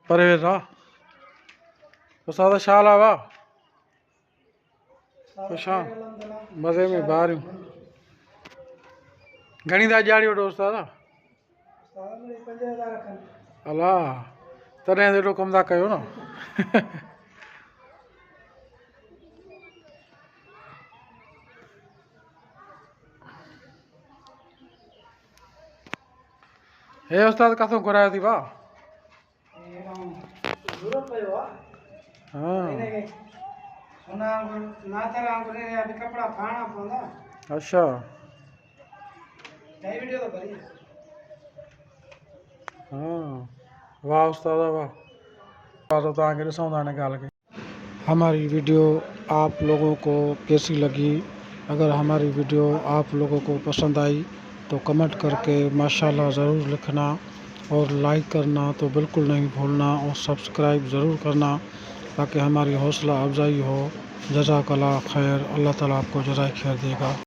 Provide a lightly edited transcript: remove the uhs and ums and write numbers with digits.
परहेज आ उस्ताद छा हाल आहे वाह पुछां मज़े में ॿारियूं घणी था ॾियारी वठो उस्ताद अलाह तॾहिं त एॾो कमु था कयो न हे उस्ताद किथां घुरायो थी वाह हाँ अच्छा हाँ वाह उस्ताद वाह तो तव्हांखे ॾिसूं था हिन ॻाल्हि खे हमारी वीडियो आप लोगों को कैसी लगी अगर हमारी वीडियो आप लोगों को पसंद आई तो कमेंट करके माशाल्लाह ज़रूर लिखना और लाइक करना तो बिल्कुल नहीं भूलना और सब्सक्राइब ज़रूर करना ताकि हमारी हौसला अफजाई हो जज़ाकल्लाह खैर अल्लाह ताला आपको जज़ाए खैर देगा।